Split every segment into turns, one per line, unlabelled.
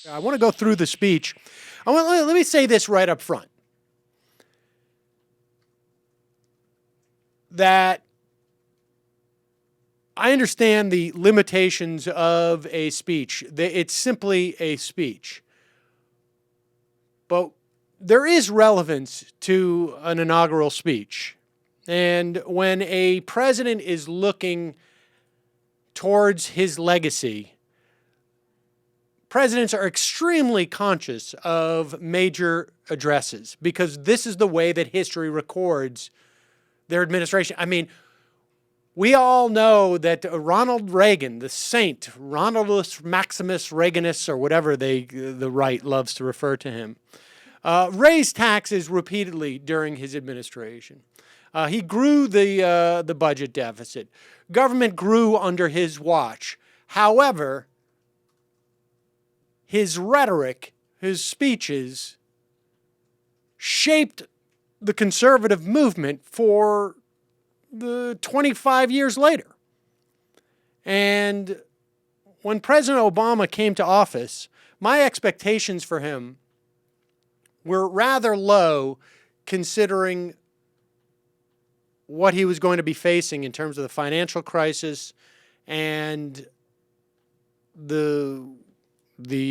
I want to go through the speech. Let me say this right up front. That I understand the limitations of a speech. It's simply a speech. But there is relevance to an inaugural speech. And when a president is looking towards his legacy, presidents are extremely conscious of major addresses because this is the way that history records their administration. I mean, we all know that Ronald Reagan, the saint, Ronaldus Maximus Reaganus, or whatever the right loves to refer to him, raised taxes repeatedly during his administration. He grew the budget deficit. Government grew under his watch. However, his rhetoric, his speeches, shaped the conservative movement for the 25 years later. And when President Obama came to office, my expectations for him were rather low considering what he was going to be facing in terms of the financial crisis and the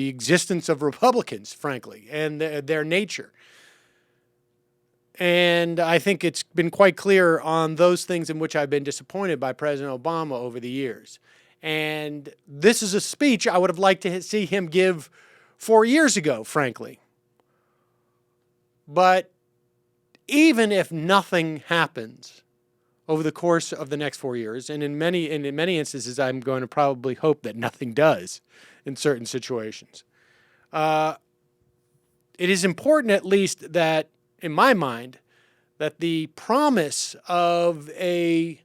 existence of Republicans, frankly, and their nature. And I think it's been quite clear on those things in which I've been disappointed by President Obama over the years. And this is a speech I would have liked to see him give 4 years ago, frankly. But even if nothing happens over the course of the next 4 years, and in many instances, I'm going to probably hope that nothing does in certain situations, it is important, at least, that in my mind, that the promise of a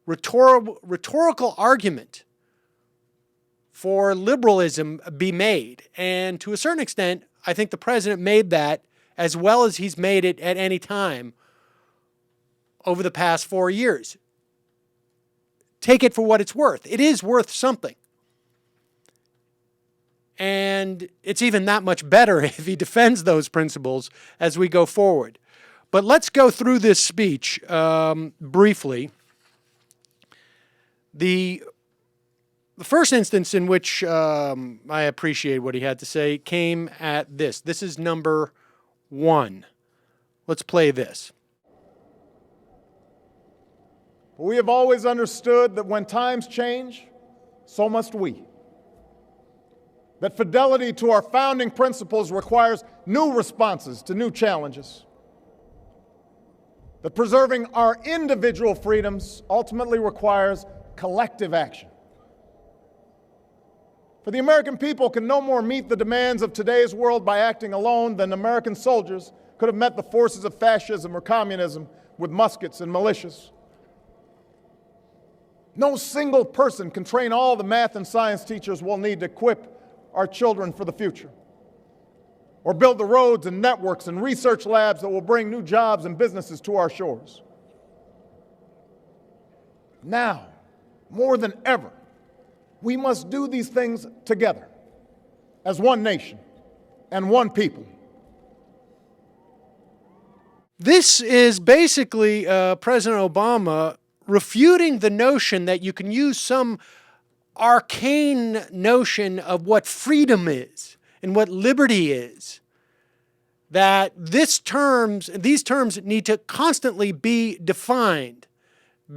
rhetorical argument for liberalism be made. And to a certain extent, I think the president made that as well as he's made it at any time over the past 4 years. Take it for what it's worth. It is worth something. And it's even that much better if he defends those principles as we go forward. But let's go through this speech briefly. The first instance in which I appreciate what he had to say came at this. This is number 1. Let's play this.
We have always understood that when times change, so must we. That fidelity to our founding principles requires new responses to new challenges. That preserving our individual freedoms ultimately requires collective action. For the American people can no more meet the demands of today's world by acting alone than American soldiers could have met the forces of fascism or communism with muskets and militias. No single person can train all the math and science teachers we'll need to equip our children for the future, or build the roads and networks and research labs that will bring new jobs and businesses to our shores. Now, more than ever, we must do these things together as one nation and one people.
This is basically President Obama refuting the notion that you can use some arcane notion of what freedom is and what liberty is, that these terms need to constantly be defined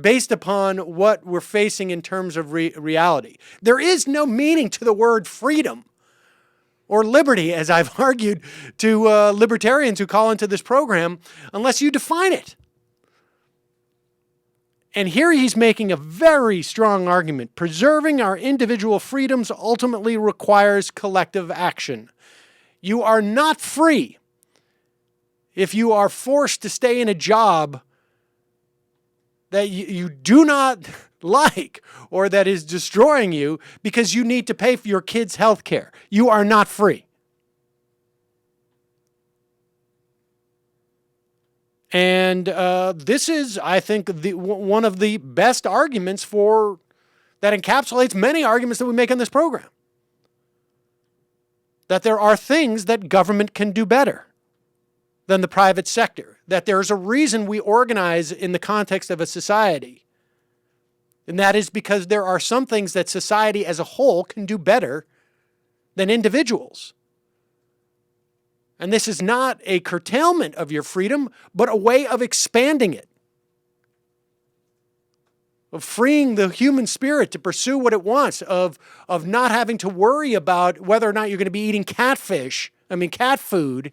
based upon what we're facing in terms of reality. There is no meaning to the word freedom or liberty, as I've argued to libertarians who call into this program, unless you define it. And here he's making a very strong argument. Preserving our individual freedoms ultimately requires collective action. You are not free if you are forced to stay in a job that you do not like or that is destroying you because you need to pay for your kids' health care. You are not free. And this is, I think, one of the best arguments that encapsulates many arguments that we make on this program. that there are things that government can do better than the private sector, that there's a reason we organize in the context of a society. And that is because there are some things that society as a whole can do better than individuals. And this is not a curtailment of your freedom, but a way of expanding it, of freeing the human spirit to pursue what it wants, of not having to worry about whether or not you're going to be eating cat food,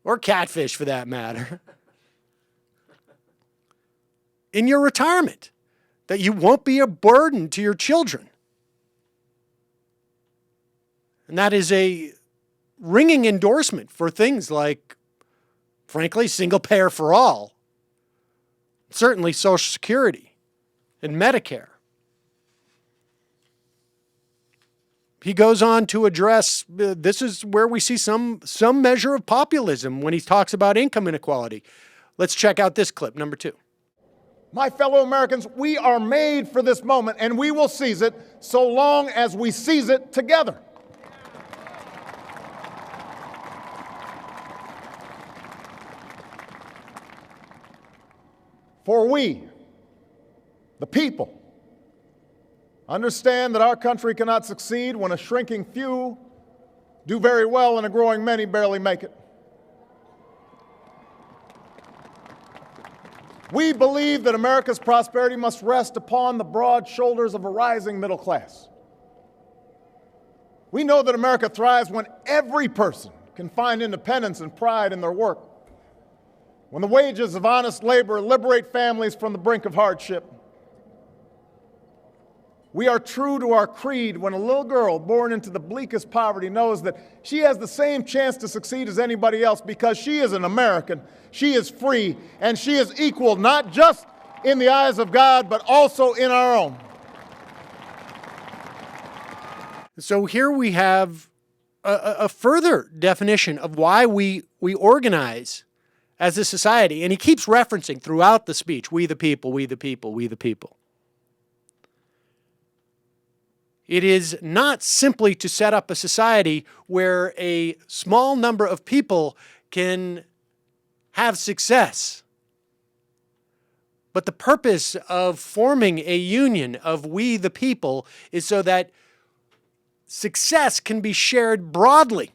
or catfish for that matter, in your retirement, that you won't be a burden to your children. And that is a ringing endorsement for things like, frankly, single payer for all, certainly Social Security and Medicare. He goes on to address, this is where we see some measure of populism when he talks about income inequality. Let's check out this clip, number 2.
My fellow Americans, we are made for this moment, and we will seize it so long as we seize it together. For we, the people, understand that our country cannot succeed when a shrinking few do very well and a growing many barely make it. We believe that America's prosperity must rest upon the broad shoulders of a rising middle class. We know that America thrives when every person can find independence and pride in their work, when the wages of honest labor liberate families from the brink of hardship. We are true to our creed when a little girl born into the bleakest poverty knows that she has the same chance to succeed as anybody else because she is an American, she is free, and she is equal not just in the eyes of God, but also in our own.
So here we have a further definition of why we organize as a society. And he keeps referencing throughout the speech, we the people, we the people, we the people. It is not simply to set up a society where a small number of people can have success. But the purpose of forming a union of we the people is so that success can be shared broadly.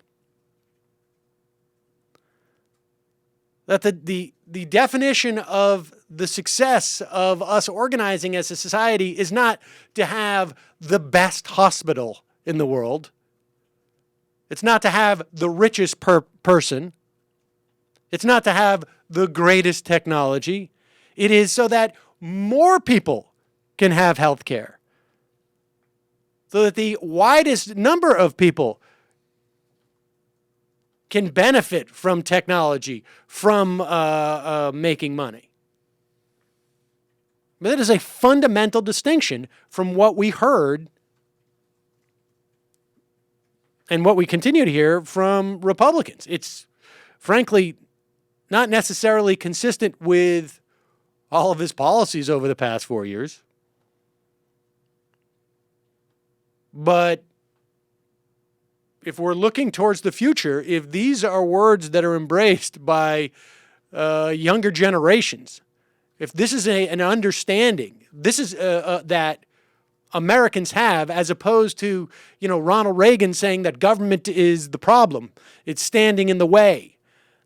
That the definition of the success of us organizing as a society is not to have the best hospital in the world. It's not to have the richest person. It's not to have the greatest technology. It is so that more people can have health care. So that the widest number of people can benefit from technology, from making money. But that is a fundamental distinction from what we heard and what we continue to hear from Republicans. It's, frankly, not necessarily consistent with all of his policies over the past 4 years. But if we're looking towards the future, if these are words that are embraced by younger generations, if this is an understanding, this is that Americans have, as opposed to, Ronald Reagan saying that government is the problem, it's standing in the way,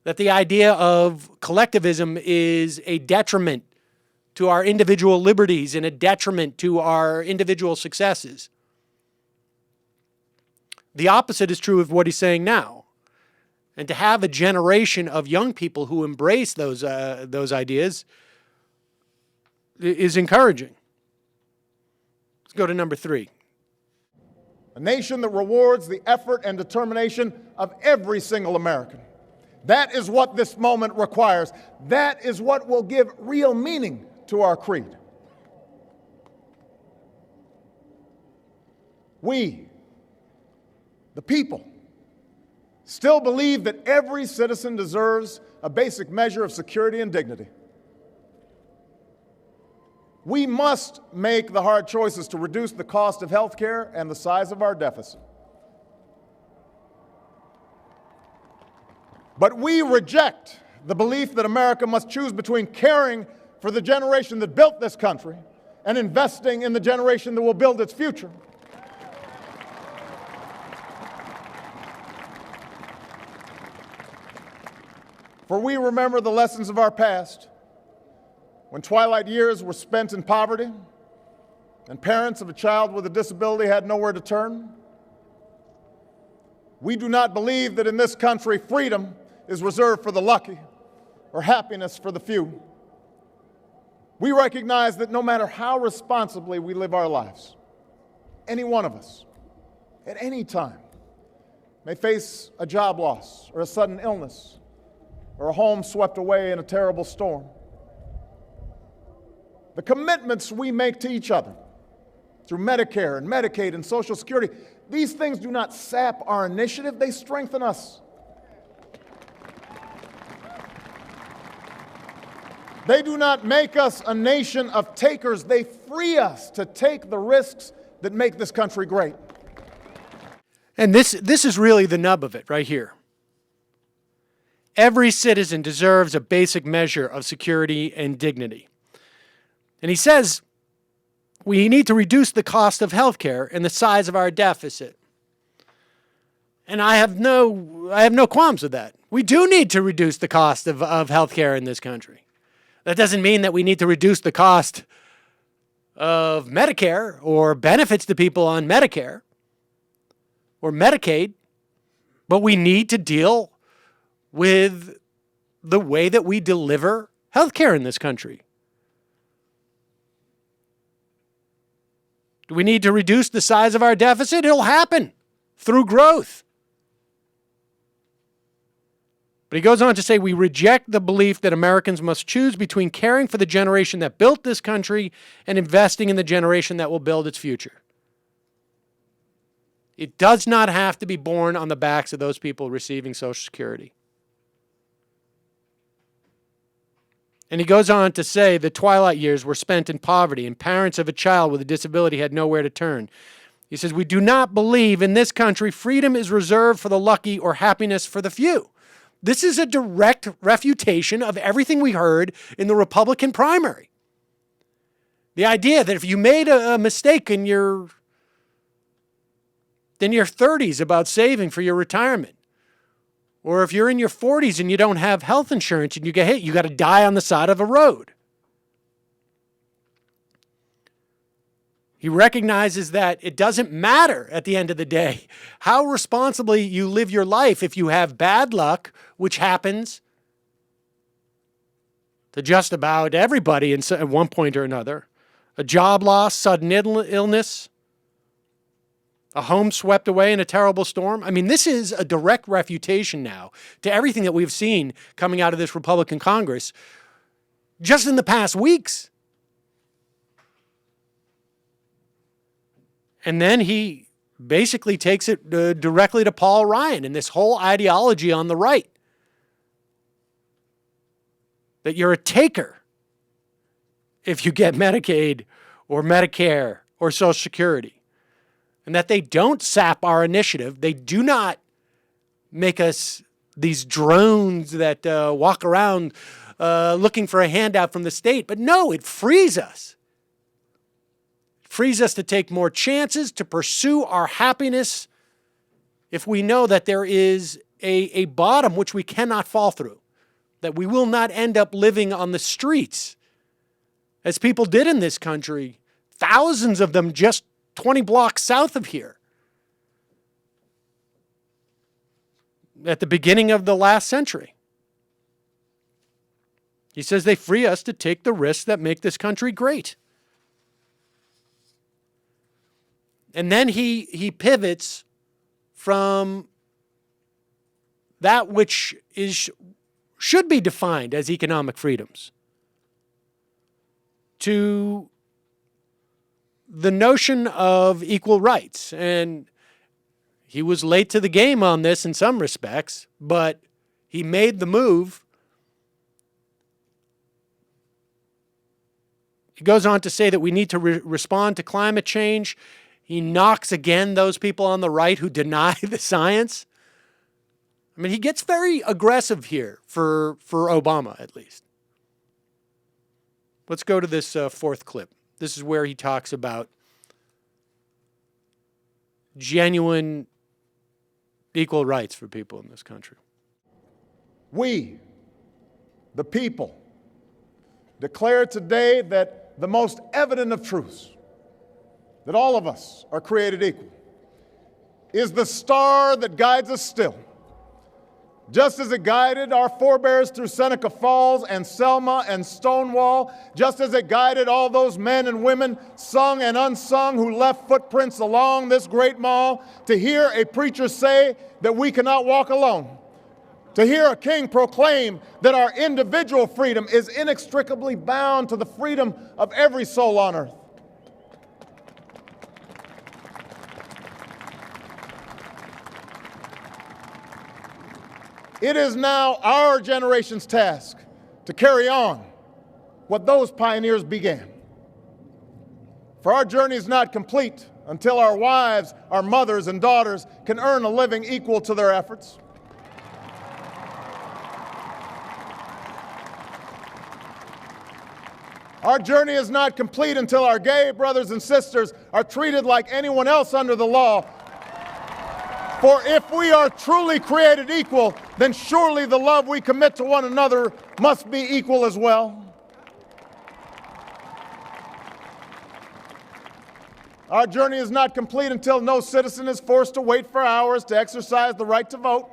that the idea of collectivism is a detriment to our individual liberties and a detriment to our individual successes. The opposite is true of what he's saying now. And to have a generation of young people who embrace those ideas is encouraging. Let's go to number 3.
A nation that rewards the effort and determination of every single American. That is what this moment requires. That is what will give real meaning to our creed. We, the people, still believe that every citizen deserves a basic measure of security and dignity. We must make the hard choices to reduce the cost of health care and the size of our deficit. But we reject the belief that America must choose between caring for the generation that built this country and investing in the generation that will build its future. For we remember the lessons of our past, when twilight years were spent in poverty and parents of a child with a disability had nowhere to turn. We do not believe that in this country freedom is reserved for the lucky or happiness for the few. We recognize that no matter how responsibly we live our lives, any one of us, at any time, may face a job loss or a sudden illness or a home swept away in a terrible storm. The commitments we make to each other through Medicare and Medicaid and Social Security, these things do not sap our initiative, they strengthen us. They do not make us a nation of takers, they free us to take the risks that make this country great.
And this is really the nub of it right here. Every citizen deserves a basic measure of security and dignity. And he says we need to reduce the cost of health care and the size of our deficit. And I have no qualms with that. We do need to reduce the cost of health care in this country. That doesn't mean that we need to reduce the cost of Medicare or benefits to people on Medicare or Medicaid, but we need to deal with the way that we deliver health care in this country. Do we need to reduce the size of our deficit? It'll happen through growth. But he goes on to say we reject the belief that Americans must choose between caring for the generation that built this country and investing in the generation that will build its future. It does not have to be borne on the backs of those people receiving Social Security. And he goes on to say the twilight years were spent in poverty and parents of a child with a disability had nowhere to turn. He says, we do not believe in this country freedom is reserved for the lucky or happiness for the few. This is a direct refutation of everything we heard in the Republican primary. The idea that if you made a mistake in your 30s about saving for your retirement, or if you're in your 40s and you don't have health insurance and you get hit, you got to die on the side of a road. He recognizes that it doesn't matter at the end of the day how responsibly you live your life if you have bad luck, which happens to just about everybody at one point or another. A job loss, sudden illness, a home swept away in a terrible storm. I mean, this is a direct refutation now to everything that we've seen coming out of this Republican Congress just in the past weeks. And then he basically takes it directly to Paul Ryan and this whole ideology on the right. That you're a taker if you get Medicaid or Medicare or Social Security. And that they don't sap our initiative. They do not make us these drones that walk around looking for a handout from the state. But no, it frees us. It frees us to take more chances, to pursue our happiness if we know that there is a bottom which we cannot fall through. That we will not end up living on the streets as people did in this country. Thousands of them just 20 blocks south of here at the beginning of the last century. He says they free us to take the risks that make this country great. And then he pivots from that which should be defined as economic freedoms to the notion of equal rights. And he was late to the game on this in some respects, but he made the move. He goes on to say that we need to respond to climate change. He knocks again those people on the right who deny the science. I mean, he gets very aggressive here for Obama, at least. Let's go to this fourth clip. This is where he talks about genuine equal rights for people in this country.
We, the people, declare today that the most evident of truths, that all of us are created equal, is the star that guides us still. Just as it guided our forebears through Seneca Falls and Selma and Stonewall, just as it guided all those men and women, sung and unsung, who left footprints along this great mall, to hear a preacher say that we cannot walk alone, to hear a king proclaim that our individual freedom is inextricably bound to the freedom of every soul on earth. It is now our generation's task to carry on what those pioneers began. For our journey is not complete until our wives, our mothers, and daughters can earn a living equal to their efforts. Our journey is not complete until our gay brothers and sisters are treated like anyone else under the law. For if we are truly created equal, then surely the love we commit to one another must be equal as well. Our journey is not complete until no citizen is forced to wait for hours to exercise the right to vote.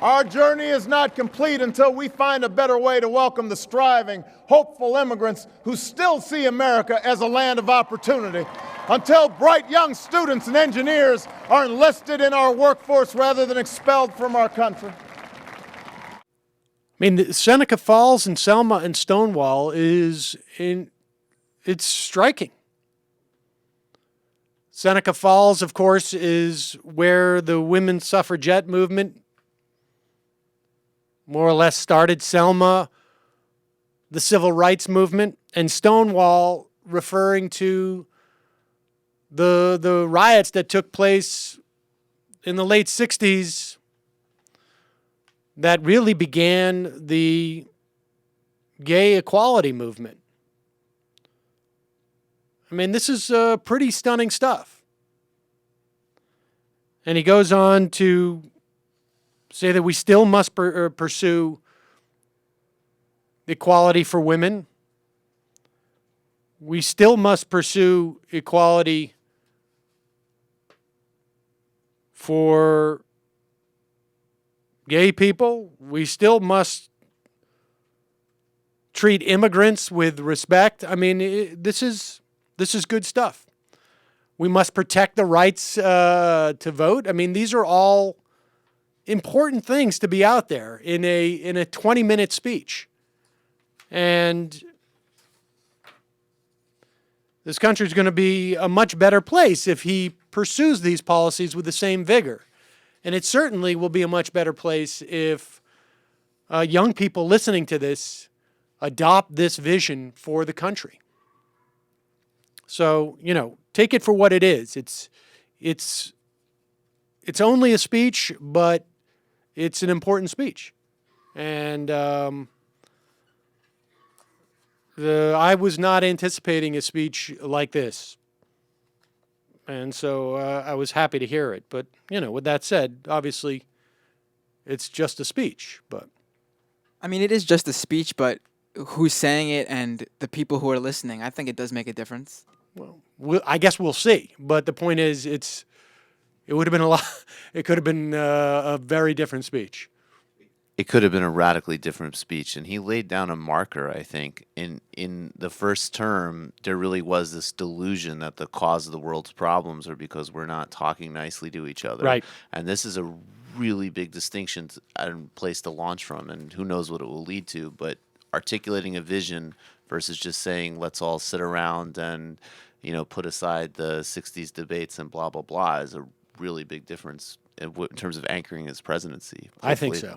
Our journey is not complete until we find a better way to welcome the striving, hopeful immigrants who still see America as a land of opportunity. Until bright young students and engineers are enlisted in our workforce rather than expelled from our country.
I mean, Seneca Falls and Selma and Stonewall it's striking. Seneca Falls, of course, is where the women's suffragette movement more or less started. Selma, the civil rights movement, and Stonewall referring to the riots that took place in the late 60s that really began the gay equality movement. I mean, this is pretty stunning stuff. And he goes on to say that we still must pursue equality for women. We still must pursue equality for gay people. We still must treat immigrants with respect. I mean, this is good stuff. We must protect the rights to vote. I mean, these are all important things to be out there in a 20-minute speech. And this country is going to be a much better place if he pursues these policies with the same vigor. And it certainly will be a much better place if young people listening to this adopt this vision for the country. So, take it for what it is. It's only a speech, but it's an important speech. And I was not anticipating a speech like this. And so I was happy to hear it. But, with that said, obviously, it's just a speech. But
I mean, it is just a speech, but who's saying it and the people who are listening, I think it does make a difference.
Well, I guess we'll see. But the point is, it would have been it could have been a very different speech.
It could have been a radically different speech. And he laid down a marker, I think. In the first term, there really was this delusion that the cause of the world's problems are because we're not talking nicely to each other.
Right.
And this is a really big distinction and place to launch from. And who knows what it will lead to. But articulating a vision versus just saying, let's all sit around and, put aside the 60s debates and blah, blah, blah is a really big difference in terms of anchoring his presidency.
I think
Hopefully.
so.